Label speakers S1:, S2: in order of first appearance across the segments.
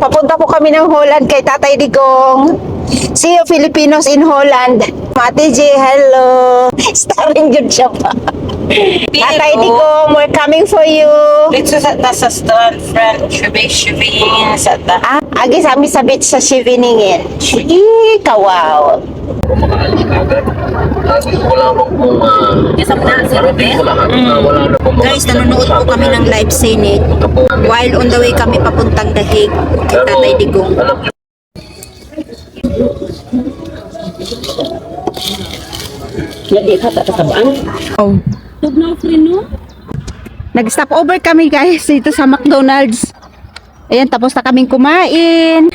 S1: papunta po kami ng Holland kay Tatay Digong. See you Filipinos in Holland. Ate J, hello. Starring yun siya pa. Tatay Digong, we're coming for you.
S2: Dito sa strand, friend, shubing sa ta.
S1: Agi sa amin sa beach sa Shiviningin. Kawaw.
S3: Makaalis ka agad. Wala mo kung
S1: Guys, nanonood po kami ng live scene while on the way kami papuntang Dahig kay Tatay Digong.
S2: Hindi ka tatabaan.
S1: Oh. Nag-stop over kami guys dito sa McDonald's. Ayan, tapos na kaming kumain.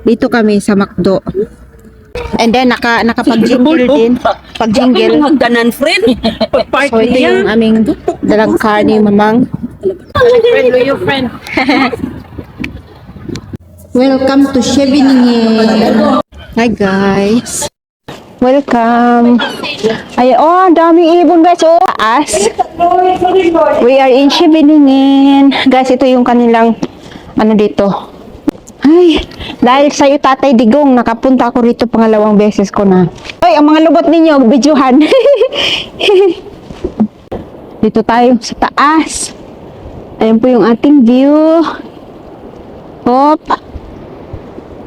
S1: Dito kami sa McDo. And then nakapag-jingle din. Pag-jingle.
S2: Magdanan, friend.
S1: So ito yung aming dalang car ni Mamang.
S2: Friend, you friend.
S1: Welcome to Shiviningin. Hi guys. Welcome. Ay, oh, daming ibon guys. Oh, as we are in Shiviningin. Guys, ito yung kanilang ano dito. Ay, dahil sa'yo Tatay Digong, nakapunta ako rito pangalawang beses ko na. Ay, ang mga lubot ninyo, bidyuhan. Dito tayo sa taas. Ayan po yung ating view. Hop.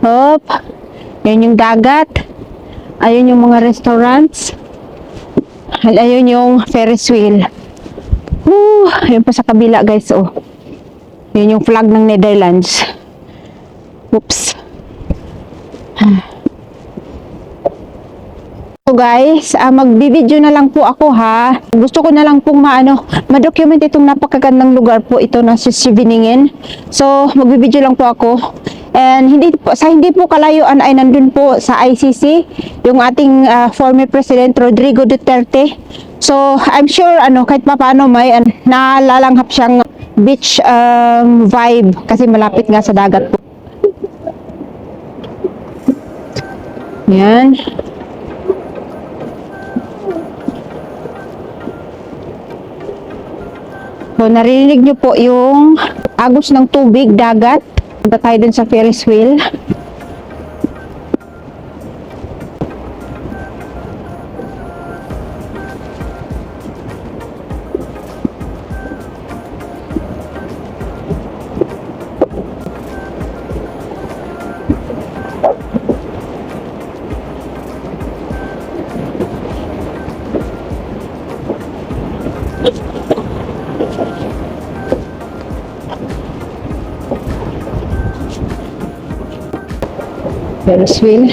S1: Hop. Ayan yung dagat. Ayun yung mga restaurants. Ayun yung Ferris wheel. Ayun pa sa kabila guys. Oh. Ayun yung flag ng Netherlands. Oops. So guys, magbibideo na lang po ako ha. Gusto ko na lang pong ma-document itong napakagandang lugar po ito na sa Shiviningin. So magbibideo lang po ako. And hindi po kalayuan ay nandun po sa ICC yung ating former President Rodrigo Duterte. So I'm sure kahit papaano may nalalanghap siyang beach vibe kasi malapit nga sa dagat po. Yan. So narinig niyo po yung agos ng tubig, dagat. Punta tayo dun sa Ferris wheel. Ferris wheel.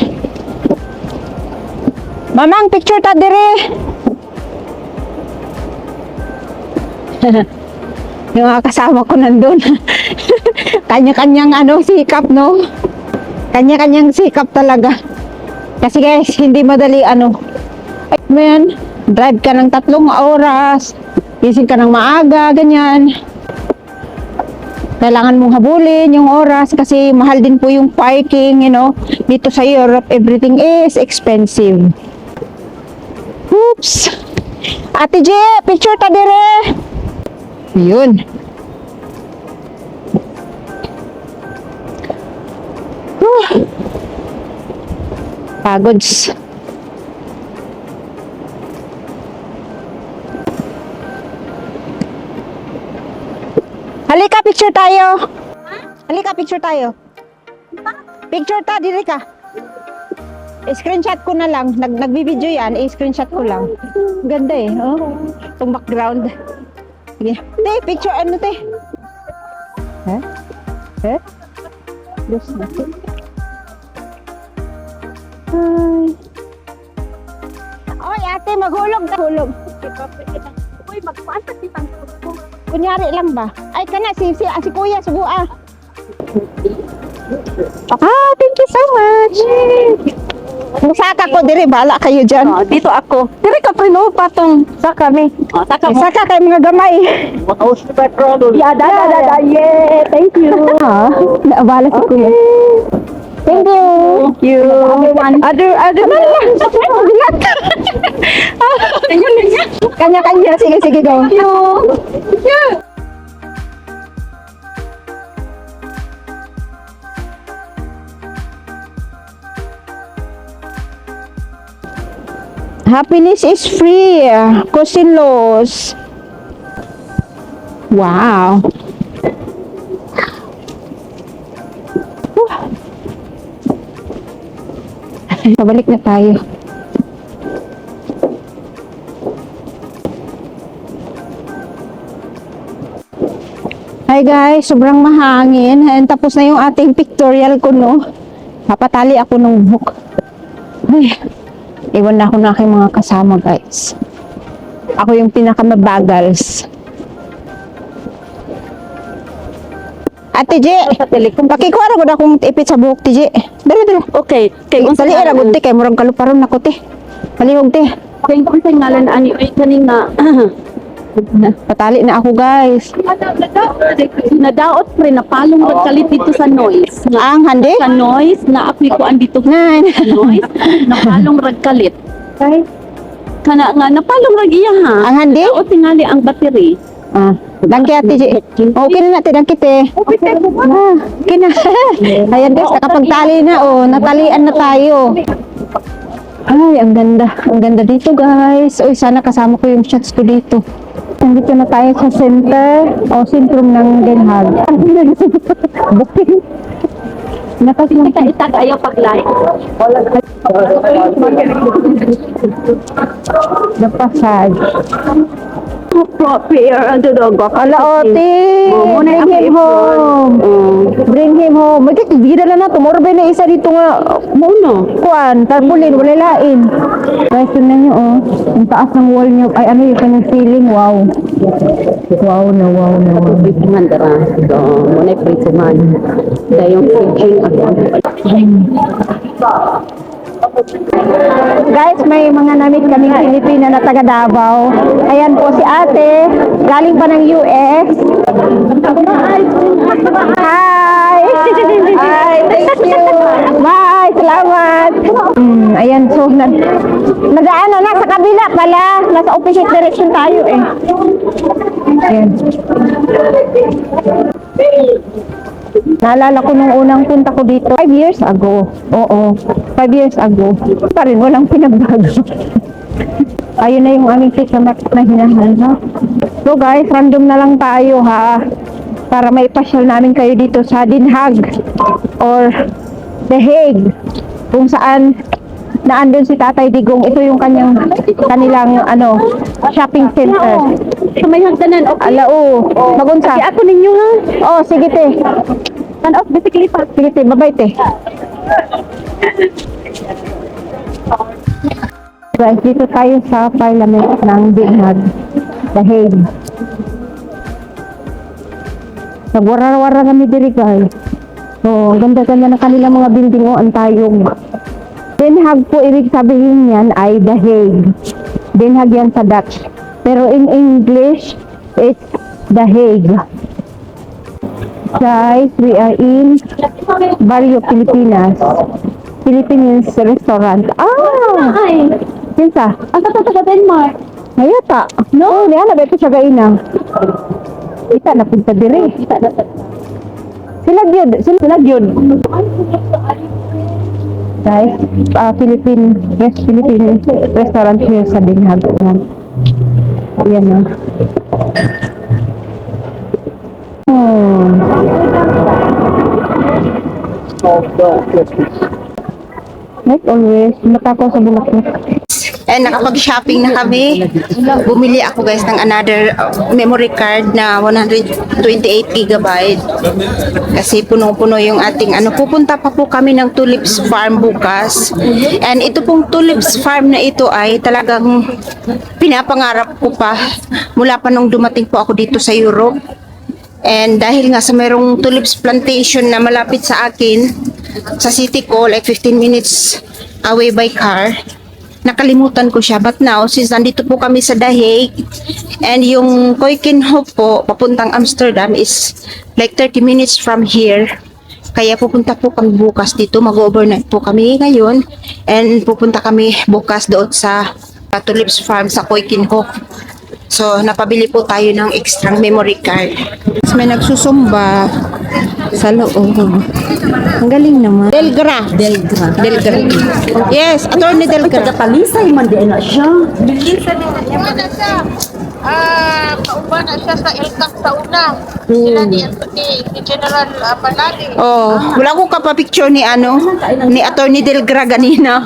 S1: Mamang, picture ta dire. Yung mga kasama ko nandun. Kanya-kanyang sikap, no? Kanya-kanyang sikap talaga. Kasi guys, hindi madali man, drive ka ng 3 oras. Gising ka ng maaga, ganyan. Kailangan mong habulin yung oras kasi mahal din po yung parking, Dito sa Europe, everything is expensive. Oops! Ate J, picture ta dire! Yun. Pagods. Halika, picture tayo. Halika, picture tayo. Picture ta, diri ka. Screenshot ko na lang. Nagbibideo yan, screenshot ko lang. Ganda oh. Itong background. Sige. Te, picture te? Ha? Ha? Yes, natin. Oy, ate, maghulog. Uy, magpaantas si tangkot ko. Kunyari lang ba? Ay, kana, si Kuya, subuan. Thank you so much. Saka ko, diri, bahala kayo dyan.
S2: Dito ako.
S1: Diri ka, prino, patong. Saka mi. Saka kayo mga gamay.
S2: Yada, yeah. Thank you.
S1: Naabala si Kuya. Thank you.
S2: Thank you.
S1: Other bigat. Kanya-kanya. Sige, go.
S2: Thank you.
S1: Happiness is free. Kosinlos. Wow. Pabalik na tayo. Hi guys, sobrang mahangin. And tapos na yung ating pictorial ko, no? Papatali ako ng hook. Ay, iwan na ako na aking mga kasama, guys. Ako yung pinakamabagals. Ate J, pakikuha ko na akong ipit sa buhok, J. Dali.
S4: Okay, kay unsa
S1: Dali, era gud, kay murag kaluparon ako, te. Palihog, te.
S4: kay unsa ngalan ani ay kaning nga
S1: Patali na ako, guys.
S4: nadaot pre napalong rag kalit dito sa noise. Nga
S1: Ang handi?
S4: sa noise na ako'y kuan dito
S1: Nan.
S4: sa noise napalong rag kalit.
S1: Ay,
S4: Kana nga napalong rag iya ha.
S1: ang handi?
S4: O tingali ang battery.
S1: Ah, dangki ate J. Okay na natin, dangki te. Ah, okay na. Ayan guys, nakapagtali na, oh. Natalian na tayo. Ay, ang ganda. Ang ganda dito, guys. Uy, sana kasama ko yung shots ko dito. Nandito na tayo sa center o sentrum ng Den Haag. Booking. Nakas
S4: Kita itag ayaw pag-like.
S1: the passage.
S4: Prepare ang dudogo.
S1: Ala, ote.
S4: Muna
S1: Bring him home. Bring him home. Magkakibida na na. Tomorrow ba na isa dito nga.
S4: Muno.
S1: Kuan, tarpulin, wala lain. Guys, tignan nyo, oh. Ang taas ng wall nyo. Ay, ano yung kanyang ceiling? Wow. Wow na, wow na, wow.
S4: Prituman dara. So, muna prituman. Dayong kitchen ako.
S1: Guys, may mga namit kaming Pilipina na taga Davao. Ayan po si ate. Galing pa ng US. Hi! Hi, thank you. Bye, salamat. Ayan, so nag-ano na sa kabila pala. Nasa opposite direction tayo eh. Ayan. Naalala ko nung unang punta ko dito 5 years ago. Oo, 5 years ago. Pa rin, walang pinagbago. Ayun na yung aming tikamak na hinahanap. So guys, random na lang tayo ha. Para maipasyal namin kayo dito sa Den Haag or The Hague. Kung saan naandun si Tatay Digong. Ito yung kanilang shopping center.
S4: Sa may hagdanan, okay.
S1: Alao, magunsa.
S4: Ako ninyo ha.
S1: Oh, sige te.
S4: Turn off basically pa.
S1: Sige te, bye-bye te. Guys, dito tayo sa parliament ng Den Haag, The Hague. Nagwara-wara kami diri guys. So, ganda-ganda na kanilang mga building o ang tayog. Den Haag po, ibig sabihin yan ay The Hague. Den Haag yan sa Dutch. Pero in English, it's The Hague. Guys, we are in Barrio Pilipinas. Philippines restaurant. Ah!
S4: Ay,
S1: Kinsa?
S4: ang taga Denmark.
S1: Mayata. No, niya na beto siya gaina. Kita na punta dire. Sila gyud. Guys, Philippine restaurant here sa Den Haag. Ayan na. Like always, mata ko sa bulaklak. And nakapag-shopping na kami. Bumili ako guys ng another memory card na 128 gigabyte. Kasi punong-puno yung ating pupunta pa po kami ng Tulips Farm bukas. And ito pong Tulips Farm na ito ay talagang pinapangarap ko pa mula pa nung dumating po ako dito sa Europe. And dahil nga sa merong tulips plantation na malapit sa akin, sa city ko, like 15 minutes away by car, nakalimutan ko siya. But now, since nandito po kami sa The Hague, and yung Keukenhof po, papuntang Amsterdam is like 30 minutes from here. Kaya pupunta po kami bukas dito, mag-overnight po kami ngayon, and pupunta kami bukas doon sa Tulips Farm sa Keukenhof. So, napabili po tayo ng extra memory card. Tapos may nagsusumba sa loob. Ang galing naman. Delgra. Yes, Attorney Delgra.
S4: Palisay man di na siya.
S2: Kauban na siya sa LCAC sa una. Sila ni General Panali.
S1: Oh, wala ko kapapicture ni Attorney Delgra ganina.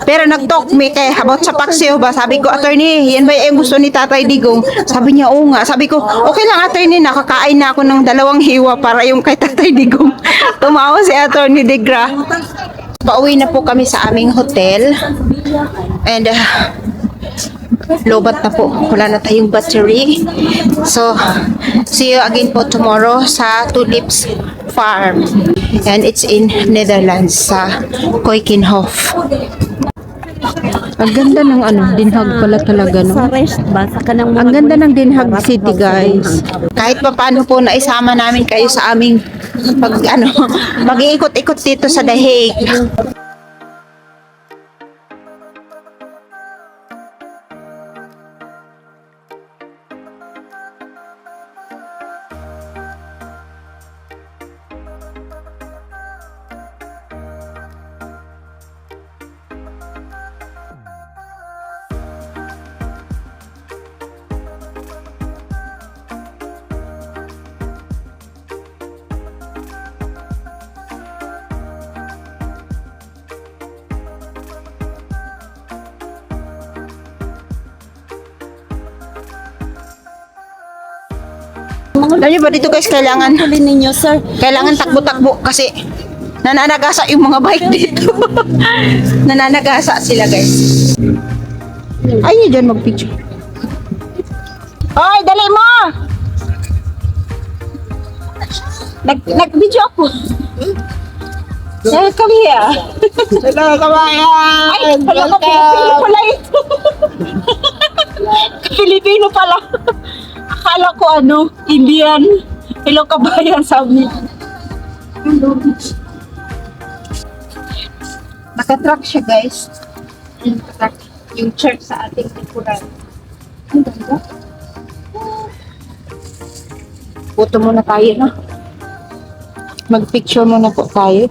S1: Pero nag-talk me kay about sa paksiw ba. Sabi ko, Attorney, yan ba yung gusto ni Tatay Digong? Sabi niya, oo nga. Sabi ko, okay lang Attorney, nakakain na ako ng 2 hiwa para yung kay Tatay Digong. Tumawa si Attorney Delgra. Pauwi na po kami sa aming hotel. And lobat na po. Wala na tayong battery. So, see you again po tomorrow sa Tulips Farm. And it's in Netherlands sa Keukenhof. Ang ganda ng Dinhag pala talaga, no?
S4: Sa rest ba? Sa kanang
S1: Ang ganda ng Dinhag City, guys. Kahit pa paano po naisama namin kayo sa aming mag-iikot-ikot dito sa The Hague. Alam niyo ba dito guys, kailangan
S4: ninyo, sir.
S1: takbo-takbo kasi nananagasa yung mga bike dito. Nananagasa sila guys. Ay, niyo dyan mag-picture. Oy, dali mo! Nag-video ako. Come here.
S3: Hello, kabayan!
S1: Ay, wala ka Pilipino pala ito. Pilipino pala. Akala ko Indian. Hello kabayan, sabi. Nakatrack siya guys. Nakatrack yung church sa ating likuran. Ang ganda. Photo muna tayo, no? Mag-picture muna po tayo.